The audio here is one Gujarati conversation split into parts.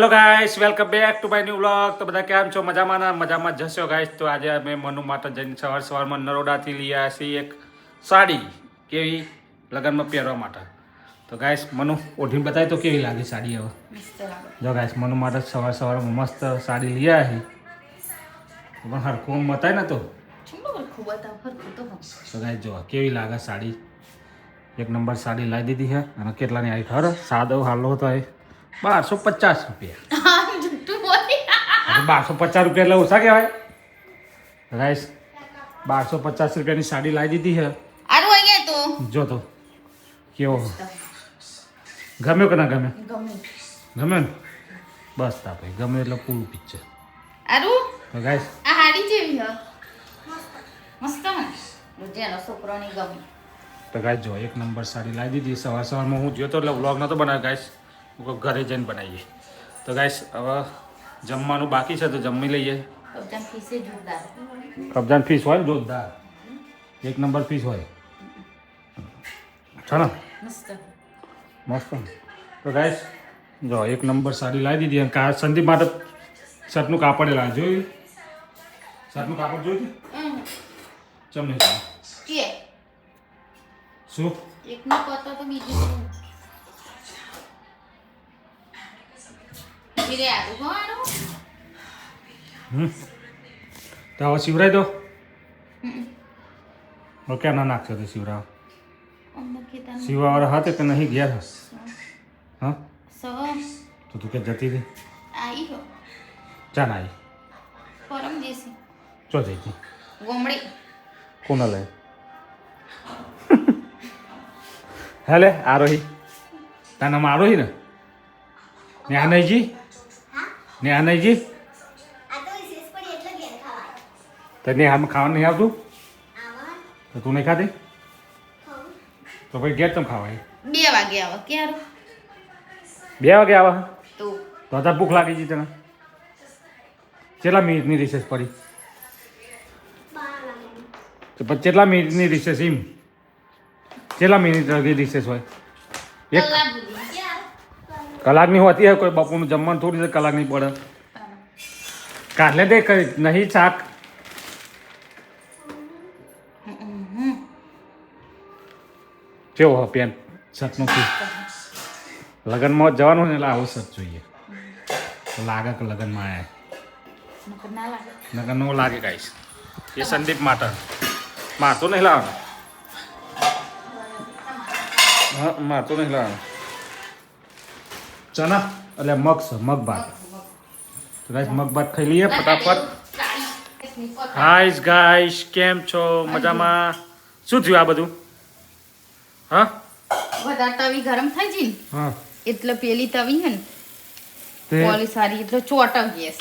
Hello guys, welcome back to my new vlog. તો બધા કેમ છો? મજામાં જશો ગાઈસ. તો આજે અમે મનુ માટે જઈને સવારમાં નરોડાથી લઈ આવ્યા છીએ એક સાડી, કેવી લગ્નમાં પહેરવા માટે. તો ગાઈસ મનુ ઓઢીને બતાવી તો કેવી લાગે સાડી હવે. જો ગાઈસ મનુ માટે સવારમાં મસ્ત સાડી લઈ આવ્યા છીએ. પણ હરખું બતાય ને તો ગાઈસ જો કેવી લાગે સાડી. એક નંબર સાડી લાવી દીધી છે. અને કેટલાની આવી ખબર? સાદો હાલો હતો એ 1250 રૂપિયા. 1250 રૂપિયા એટલે ઓછા કહેવાય ગાઈસ. 1250 રૂપિયાની સાડી લાવી દીધી છે. જો તો કેવો ગમ્યો કે ના ગમે? ગમે ને બસ તા ભાઈ, ગમે એટલે પૂરું પિક્ચર. તો ગાઈસ આ હાડી જેવી હ મસ્ત રુજેનો છોકરોની ગમી. તો ગાઈસ જો એક નંબર સાડી લાવી દીધી. સવારમાં હું જોયો તો એટલે વ્લોગ નતો બનાવ્યો ગાઈસ. ઘરે જઈને બનાવીએ. તો ગાઈસ હવે જમવાનું બાકી છે તો જમી લઈએ. કબજાન ફીસે જોરદાર. કબજાન ફીસ હોય ને જોરદાર, એક નંબર ફીસ હોય છે ને, મસ્ત. તો ગાઈસ જો એક નંબર સાડી લાવી દીધી. અને સંદીપ માટે શર્ટનું કાપડ લાવી જોયું. શર્ટનું કાપડ જોયું ચમ નહીં કે શું એકનો પતો તો બીજું ફીરે આવું હોવાનું. તો હવે શિવરાય દો. ક્યાં ના નાખશો તો શિવરાવ શિવાવાળા હાથે કે નહીં ગયા હતા? હા તો તું કે જતી હતી આઈ હો ચા ના આવી પરમ દેસી ચો જઈ હતી ગોમડી કોના લે હેલે આરોહી તારા નામ આરોહી ને નેહાનયજી નેહાનયજી તને આમ ખાવાનું નહીં આવતું તો તું નહીં ખાતી તો ભાઈ ઘેર તમે ખાવાય 2 વાગે આવે ક્યારે 2 વાગે આવે તો તો અત્યારે ભૂખ લાગી છે તને? કેટલા મિનિટની રિસેસ પડી? તો પછી કેટલા મિનિટની રિસેસ? એમ કેટલા મિનિટ લગી રિસેસ હોય? એક કલાકની હોતી હોય. કોઈ બપોરનું જમવાનું થોડી કલાકની પડે. કાલે દે નહીં શાક. કેવો પેન્ટ શર્ટનું લગ્નમાં જવાનું ને એટલે આવું શર્ટ જોઈએ. તો લાગે કે લગ્નમાં આવ્યા લગ્ન નો લાગે ગાઈસ. એ સંદીપ માટે મારતો નહીં લાવવાનો. હા મારતો નહીં લાવવાનો. ચના એટલે મગ છે, મગ ભાત. તો ગાઈસ મગ ભાત ખાઈ લઈએ ફટાફટ. હાઈસ ગાઈસ, કેમ છો? મજામાં? શું થયું આ બધું? હા વધારે તવી ગરમ થઈ જી ને હા એટલે પેલી તવી હે ને તે પોલી સારી એટલે ચોટવ ગેસ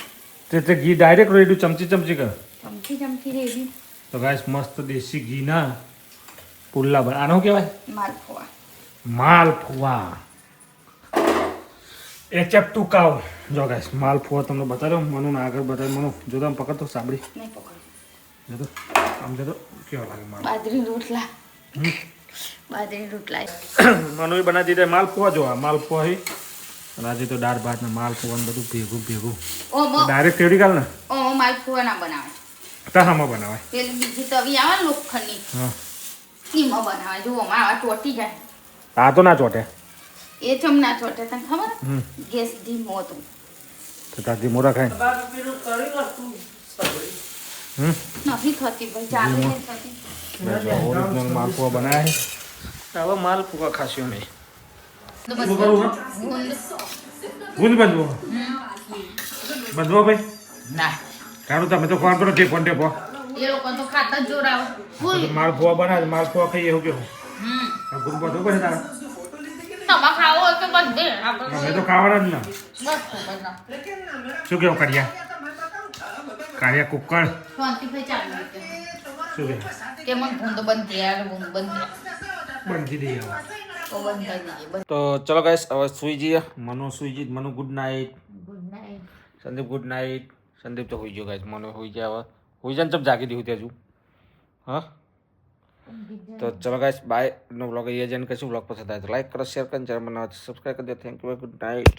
તે ઘી ડાયરેક્ટ રેડ્યું ચમચી ચમચી કર. ચમચી રેડી તો ગાઈસ મસ્ત દેશી ઘી ના પુલ્લા બન. આનો કહેવાય માલપુઆ. માલપુઆ. એચએફ2 કાવ. જો ગાઈસ માલપુઆ તમને બતાવ્યો. મનુ ને આગળ બતાવ્યો. મનુ જો તમે પકડતો સાંભળી નહીં પકડ જો તો આમ જો તો કેવો લાગે માલ. બાજરી રોટલા બાજરી રોટલા મનુએ બનાવી દીધા માલપુઆ. જો આ માલપુઆ હી. અને આજે તો દાળ ભાત ને માલપુઆ ને બધું ભેગું ભેગું ઓમો ડાયરેક્ટ તેડી કાલ ને ઓમો માલપુઆ ના બનાવે. તાહામાં બનાવાય. પેલી બીજી તવી આવે ને લોખંડની હા એમાં બનાવે. જો આમાં આવા ચોટી જાય. આ તો ના ચોટે. એ ચમ ના ચોટે તને ખબર? ગેસ ધીમો હતો તો તાજી મોરા ખાય નથી થતી ભાઈ ચાલુ નહીં થતી. ઓરિજિનલ માલપુઆ બનાવ્યા છે. હવે માલપુઆ ખાસ્યો નહીં. ગુંદ બંધવો બંધવો ભાઈ ના કાઢું તમે તો ફોન કરો ટેપો ટેપો. એ લોકો તો ખાતા જ જોરાવ માલપુઆ બનાવે માલપુઆ ખાઈએ એવું કેવું ગુંદ બંધવો પછી તારે તમા ખાવો હોય તો બધે અમે તો ખાવાના જ ને. બસ શું કેવું કાઢ્યા કાઢ્યા કુકર શાંતિ ભાઈ ચાલુ શું કે કે મને ભૂંડ બંધ થયા ભૂંડ બંધ થયા બંધ થઈ દઈએ હવે. તો બંધ કરી દઈએ. તો ચલો ગાઈસ હવે સુઈ જઈએ. મનુ સુઈ જઈએ. Manu good night. Good night. Sandeep good night. Sandeep તો હોઈ ગયો ગાઈસ. મનુ હોઈ ગયા હવે. હોઈ જાય ને ચમ જાગી દી હજુ. હા તો ચલો ગાઈસ બાય. નો વ્લોગ અહીંયા જઈને કશું વ્લોગ પસંદ આવે તો લાઈક કરો, શેર કરો, ચેનલ બનાવો સબસ્ક્રાઈબ કરી દો. Thank you, good night.